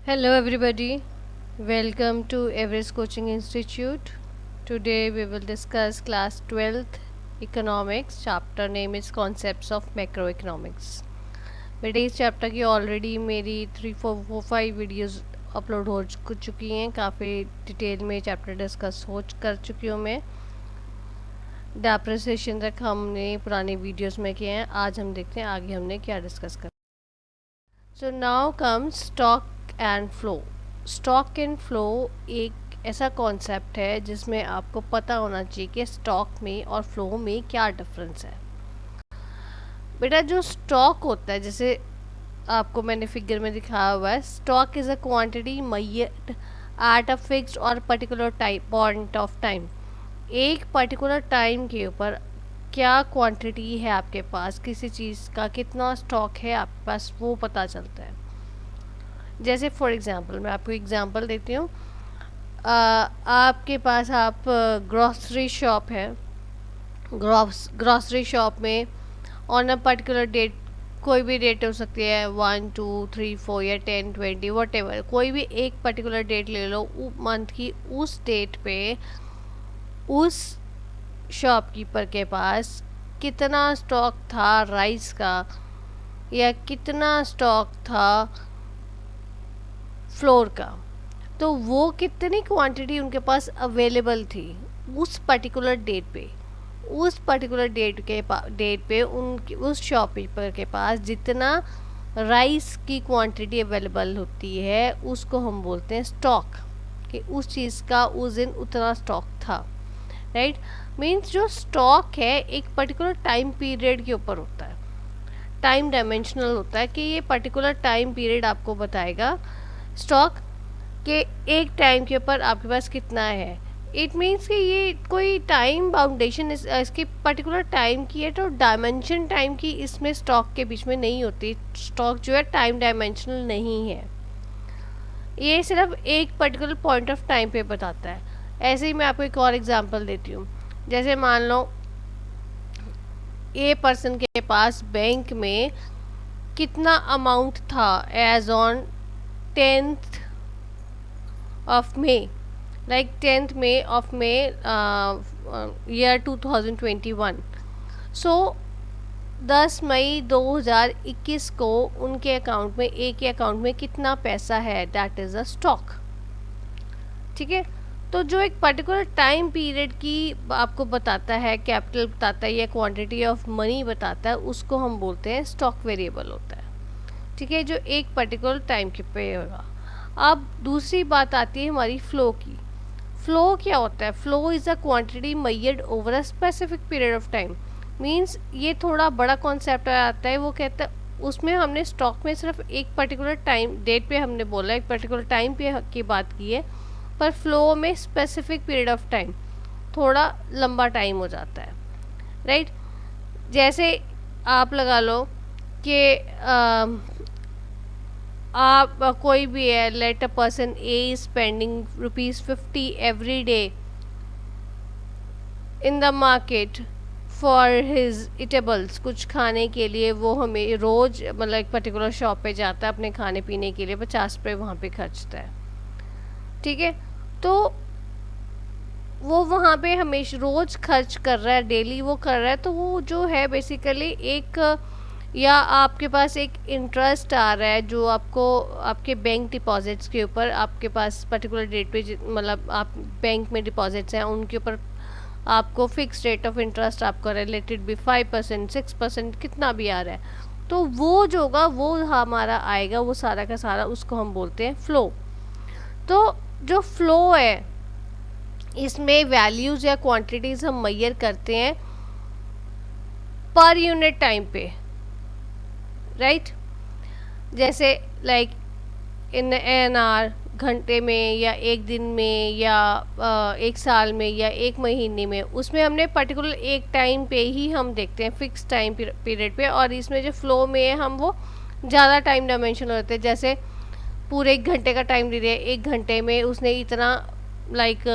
Hello, everybody. Welcome to Everest Coaching Institute. Today we will discuss class 12th economics. Chapter name is Concepts of Macroeconomics. बेटे इस chapter की already मेरी 3 4 5 videos upload हो चुकी हैं. काफ़ी डिटेल में चैप्टर डिस्कस कर चुकी हूँ मैं. डेप्रिसिएशन तक हमने पुराने वीडियोस में किए हैं. आज हम देखते हैं आगे हमने क्या डिस्कस कर. So now comes stock and flow. Stock and flow एक ऐसा कॉन्सेप्ट है जिसमें आपको पता होना चाहिए कि स्टॉक में और फ्लो में क्या डिफरेंस है. बेटा जो स्टॉक होता है, जैसे आपको मैंने फिगर में दिखाया हुआ है, stock is a quantity measured at a fixed और पर्टिकुलर पॉइंट ऑफ टाइम. एक पर्टिकुलर टाइम के ऊपर क्या क्वांटिटी है आपके पास, किसी चीज़ का कितना स्टॉक है आपके पास, वो पता चलता है. जैसे फॉर एग्ज़ाम्पल मैं आपको एग्ज़ाम्पल देती हूँ. आपके पास आप ग्रॉसरी शॉप है. ग्रॉसरी शॉप में ऑन अ पर्टिकुलर डेट, कोई भी डेट हो सकती है, 1 2 3 4 या 10 20 वट एवर, कोई भी एक पर्टिकुलर डेट ले लो मंथ की. उस डेट पे उस शॉपकीपर के पास कितना स्टॉक था राइस का, या कितना स्टॉक था फ्लोर का, तो वो कितनी क्वांटिटी उनके पास अवेलेबल थी उस पर्टिकुलर डेट पे. उस पर्टिकुलर डेट पे उस शॉपकीपर के पास जितना राइस की क्वांटिटी अवेलेबल होती है उसको हम बोलते हैं स्टॉक. कि उस चीज़ का उस दिन उतना स्टॉक था. राइट. मीन्स जो स्टॉक है एक पर्टिकुलर टाइम पीरियड के ऊपर होता है. टाइम डायमेंशनल होता है कि ये पर्टिकुलर टाइम पीरियड आपको बताएगा स्टॉक के एक टाइम के ऊपर आपके पास कितना है. इट मीन्स कि ये कोई टाइम बाउंडेशन इसकी पर्टिकुलर टाइम की है, तो डायमेंशन टाइम की इसमें स्टॉक के बीच में नहीं होती. स्टॉक जो है टाइम डायमेंशनल नहीं है, ये सिर्फ एक पर्टिकुलर पॉइंट ऑफ टाइम पे बताता है. ऐसे ही मैं आपको एक और एग्जांपल देती हूँ. जैसे मान लो ए पर्सन के पास बैंक में कितना अमाउंट था as on 10th of May, like 10th May of May year 2021. So 10 मई 2021 को उनके अकाउंट में, एक के अकाउंट में कितना पैसा है, दैट इज़ अ स्टॉक. ठीक है. तो जो एक पर्टिकुलर टाइम पीरियड की आपको बताता है, कैपिटल बताता है या क्वांटिटी ऑफ मनी बताता है, उसको हम बोलते हैं स्टॉक वेरिएबल होता है. ठीक है, जो एक पर्टिकुलर टाइम के पे होगा. अब दूसरी बात आती है हमारी फ़्लो की. फ़्लो क्या होता है? Flow is a quantity measured over a specific period of time. Means ये थोड़ा बड़ा कॉन्सेप्ट आता है. वो कहता है उसमें हमने स्टॉक में सिर्फ एक पर्टिकुलर टाइम डेट पे हमने बोला, एक पर्टिकुलर टाइम पे की बात की है, पर फ़्लो में स्पेसिफिक पीरियड ऑफ टाइम थोड़ा लंबा टाइम हो जाता है. राइट. जैसे आप लगा लो कि आप कोई भी है, let a person a spending ₹50 every day in the market for his eatables. कुछ खाने के लिए वो हमें रोज़ मतलब एक पर्टिकुलर शॉप पे जाता है अपने खाने पीने के लिए, 50 रुपये वहाँ पे खर्चता है. ठीक है. तो वो वहाँ पे हमेशा रोज़ खर्च कर रहा है, डेली वो कर रहा है. तो वो जो है बेसिकली एक, या आपके पास एक इंटरेस्ट आ रहा है जो आपको आपके बैंक डिपॉजिट्स के ऊपर, आपके पास पर्टिकुलर डेट पे मतलब आप बैंक में डिपॉजिट्स हैं उनके ऊपर आपको फिक्स रेट ऑफ इंटरेस्ट आपका रिलेटेड भी 5% 6% कितना भी आ रहा है, तो वो जो होगा वो हमारा आएगा, वो सारा का सारा उसको हम बोलते हैं फ़्लो. तो जो फ़्लो है इसमें वैल्यूज़ या क्वांटिटीज़ हम मेजर करते हैं पर यूनिट टाइम पे. राइट. जैसे लाइक इन एन आवर, घंटे में या एक दिन में या एक साल में या एक महीने में, उसमें हमने पर्टिकुलर एक टाइम पे ही हम देखते हैं, फिक्स टाइम पीरियड पे. और इसमें जो फ्लो में है हम वो ज़्यादा टाइम डायमेंशन होते हैं. जैसे पूरे 1 घंटे का टाइम दे दिया, 1 घंटे में उसने इतना लाइक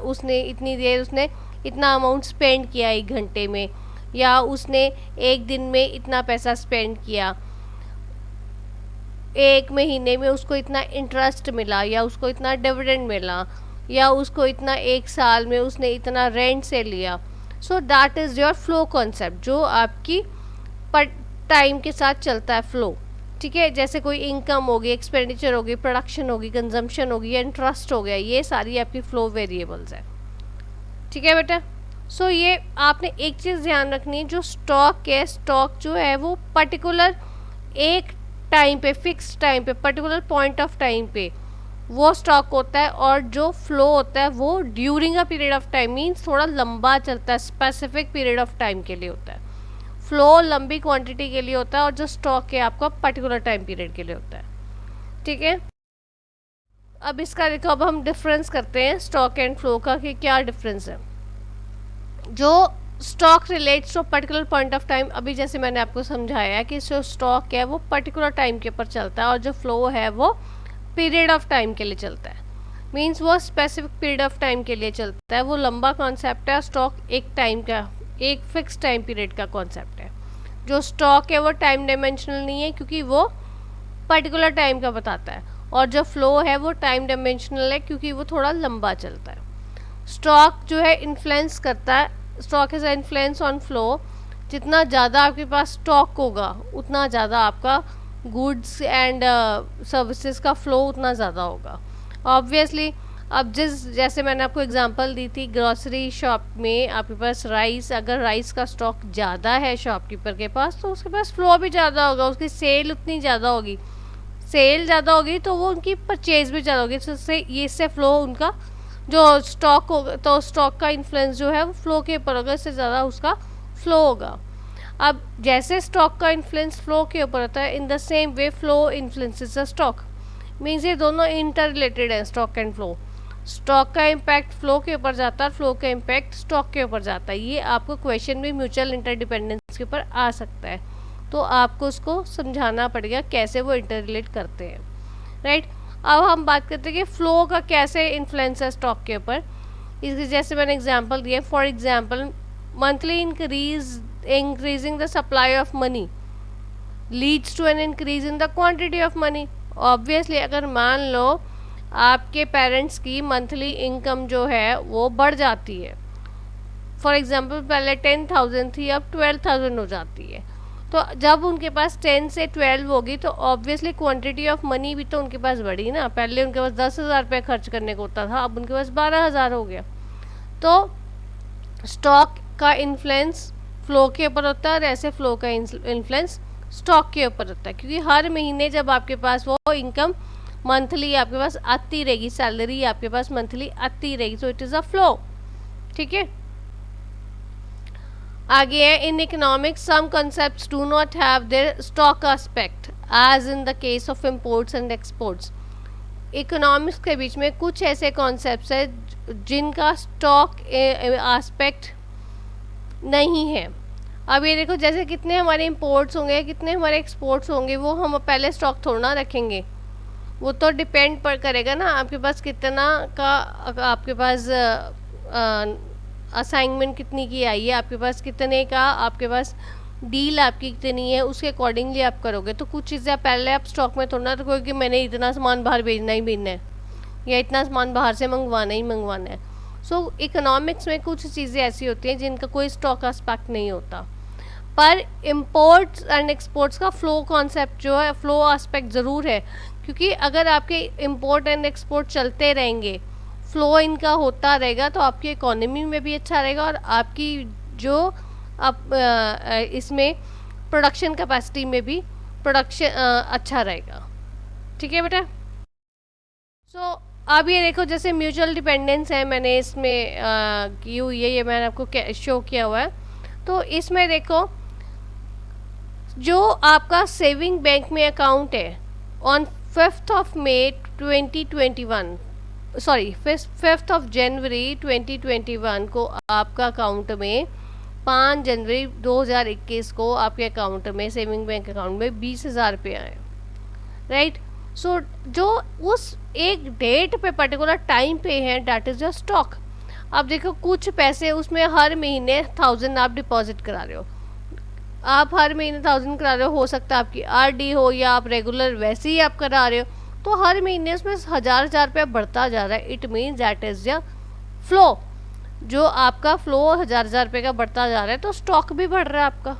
उसने इतनी देर उसने इतना अमाउंट स्पेंड किया 1 घंटे में, या उसने एक दिन में इतना पैसा स्पेंड किया. एक महीने में उसको इतना इंटरेस्ट मिला, या उसको इतना डिविडेंड मिला, या उसको इतना एक साल में उसने इतना रेंट से लिया. So that is your flow concept, जो आपकी पर टाइम के साथ चलता है फ्लो. ठीक है, जैसे कोई इनकम होगी, एक्सपेंडिचर होगी, प्रोडक्शन होगी, कंजम्पशन होगी, या इंटरेस्ट हो गया, ये सारी आपकी फ्लो वेरिएबल्स है. ठीक है बेटा. सो ये आपने एक चीज़ ध्यान रखनी है, जो स्टॉक है, स्टॉक जो है वो पर्टिकुलर एक टाइम पे, फिक्स टाइम पे, पर्टिकुलर पॉइंट ऑफ टाइम पे वो स्टॉक होता है, और जो फ्लो होता है वो during a period of time, means थोड़ा लंबा चलता है, स्पेसिफिक पीरियड ऑफ टाइम के लिए होता है. फ्लो लंबी क्वांटिटी के लिए होता है, और जो स्टॉक है आपका पर्टिकुलर टाइम पीरियड के लिए होता है. ठीक है. अब इसका देखो, अब हम डिफरेंस करते हैं स्टॉक एंड फ्लो का कि क्या डिफरेंस है. जो stock relates to particular point of time, अभी जैसे मैंने आपको समझाया कि जो स्टॉक है वो पर्टिकुलर टाइम के ऊपर चलता है, और जो फ्लो है वो पीरियड ऑफ टाइम के लिए चलता है. मीन्स वो स्पेसिफिक पीरियड ऑफ टाइम के लिए चलता है, वो लंबा कॉन्सेप्ट है. स्टॉक एक टाइम का, एक फिक्स टाइम पीरियड का कॉन्सेप्ट है. जो स्टॉक है वो टाइम डायमेंशनल नहीं है, क्योंकि वो पर्टिकुलर टाइम का बताता है, और जो फ्लो है वो टाइम डायमेंशनल है, क्योंकि वो थोड़ा लंबा चलता है. स्टॉक जो है इन्फ्लुएंस करता है, stock is influence on flow. जितना ज़्यादा आपके पास स्टॉक होगा उतना ज़्यादा आपका गुड्स एंड सर्विसेज का फ्लो उतना ज़्यादा होगा. ऑब्वियसली अब जैसे मैंने आपको एग्जांपल दी थी, ग्रॉसरी शॉप में आपके पास राइस, अगर राइस का स्टॉक ज़्यादा है शॉपकीपर के पास, तो उसके पास फ्लो भी ज़्यादा होगा, उसकी सेल उतनी ज़्यादा होगी. सेल ज़्यादा होगी तो वो उनकी परचेज भी ज़्यादा होगी. तो इससे फ्लो उनका जो स्टॉक होगा, तो स्टॉक का इन्फ्लुएंस जो है वो फ्लो के ऊपर होगा, इससे ज़्यादा उसका फ्लो होगा. अब जैसे स्टॉक का इन्फ्लुएंस फ्लो के ऊपर होता है, in the same way flow influences the stock. Means ये दोनों इंटर रिलेटेड है, स्टॉक एंड फ्लो. स्टॉक का इम्पैक्ट फ्लो के ऊपर जाता है, फ्लो का इम्पैक्ट स्टॉक के ऊपर जाता है. ये आपको क्वेश्चन भी म्यूचुअल इंटरडिपेंडेंस के ऊपर आ सकता है, तो आपको उसको समझाना पड़ेगा कैसे वो इंटर रिलेट करते हैं. राइट. अब हम बात करते हैं कि फ्लो का कैसे इन्फ्लुएंस है स्टॉक के ऊपर. इसके जैसे मैंने एग्जांपल दिया, for example monthly increasing the supply of money leads to an increase in the quantity of money. Obviously अगर मान लो आपके पेरेंट्स की मंथली इनकम जो है वो बढ़ जाती है, फॉर एग्जांपल पहले 10,000 थी, अब 12,000 हो जाती है, तो जब उनके पास 10 से 12 होगी तो ऑब्वियसली क्वांटिटी ऑफ मनी भी तो उनके पास बढ़ी ना. पहले उनके पास 10,000 रुपये खर्च करने को होता था, अब उनके पास 12,000 हो गया. तो स्टॉक का इन्फ्लुएंस फ्लो के ऊपर होता है, और ऐसे फ्लो का इन्फ्लुएंस स्टॉक के ऊपर होता है, क्योंकि हर महीने जब आपके पास वो इनकम मंथली आपके पास आती रहेगी, सैलरी आपके पास मंथली आती रहेगी, तो इट इज़ अ फ्लो. ठीक है. आगे है, in economics some concepts do not have their stock aspect as in the case of imports and exports. Economics के बीच में कुछ ऐसे कॉन्सेप्ट्स है जिनका स्टॉक एस्पेक्ट नहीं है. अब ये देखो, जैसे कितने हमारे इम्पोर्ट्स होंगे, कितने हमारे एक्सपोर्ट्स होंगे, वो हम पहले स्टॉक थोड़ा ना रखेंगे. वो तो डिपेंड पर करेगा ना आपके पास कितना का, आपके पास असाइनमेंट कितनी की आई है, आपके पास कितने का, आपके पास डील आपकी कितनी है, उसके अकॉर्डिंगली आप करोगे. तो कुछ चीज़ें पहले आप स्टॉक में थोड़ा ना रखोगे कि मैंने इतना सामान बाहर भेजना ही भेजना है, या इतना सामान बाहर से मंगवाना ही मंगवाना है. सो इकोनॉमिक्स में कुछ चीज़ें ऐसी होती हैं जिनका कोई स्टॉक एस्पेक्ट नहीं होता, पर इम्पोर्ट्स एंड एक्सपोर्ट्स का फ्लो कॉन्सेप्ट जो है, फ्लो एस्पेक्ट ज़रूर है, क्योंकि अगर आपके इम्पोर्ट एंड एक्सपोर्ट चलते रहेंगे, फ्लो इनका होता रहेगा, तो आपकी इकोनॉमी में भी अच्छा रहेगा, और आपकी जो आप इसमें प्रोडक्शन कैपेसिटी में भी प्रोडक्शन अच्छा रहेगा. ठीक है बेटा. सो अब ये देखो, जैसे म्यूचुअल डिपेंडेंस है, मैंने इसमें की हुई है, ये मैंने आपको शो किया हुआ है. तो इसमें देखो, जो आपका सेविंग बैंक में अकाउंट है, on 5th of May 2021, sorry 5th of January 2021 को आपका अकाउंट में 5 जनवरी 2021 को आपके अकाउंट में, सेविंग बैंक अकाउंट में 20,000 रुपये आए. राइट. सो जो उस एक डेट पे, पर्टिकुलर टाइम पे है, डैट इज़ योर स्टॉक. अब देखो, कुछ पैसे उसमें हर महीने 1,000 आप डिपॉजिट करा रहे हो, आप हर महीने 1000 करा रहे हो सकता है आपकी आरडी हो या आप रेगुलर वैसे ही आप करा रहे हो, तो हर महीने उसमें 1000 रुपया बढ़ता जा रहा है। It means that is the flow, जो आपका फ्लो 1000 रुपये का बढ़ता जा रहा है, तो स्टॉक भी बढ़ रहा है आपका।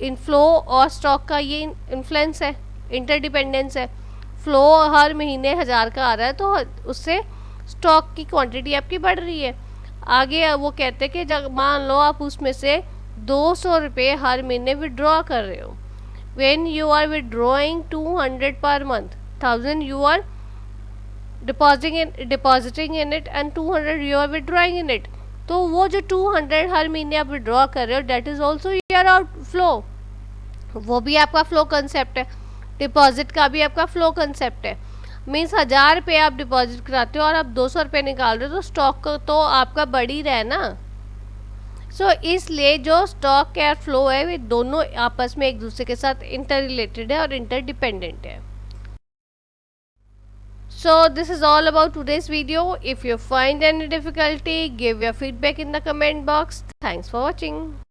इनफ्लो और स्टॉक का ये इन्फ्लुएंस है, इंटरडिपेंडेंस है। फ्लो हर महीने 1000 का आ रहा है, तो उससे स्टॉक की क्वांटिटी आपकी बढ़ रही है। आगे वो कहते हैं कि जब मान लो आप उसमें से 200 रुपये हर महीने विड्रॉ कर रहे हो, when you are withdrawing 200 per month, 1000 you are depositing in it and 200 you are withdrawing in it, तो वो जो 200 हर महीने आप विड्रॉ कर रहे हो, that is also your outflow, वो भी आपका फ्लो कंसेप्ट है। डिपॉजिट का भी आपका फ्लो कंसेप्ट है। मीन्स 1000 रुपये आप डिपॉजिट कराते हो और आप 200 रुपये निकाल रहे हो, तो स्टॉक तो आपका बढ़ ही रहा है ना। सो इसलिए जो स्टॉक कैश फ्लो है, वे दोनों आपस में एक दूसरे के साथ इंटर रिलेटेड है और इंटरडिपेंडेंट है। So this is all about today's video. If you find any difficulty, give your feedback in the comment box. Thanks for watching.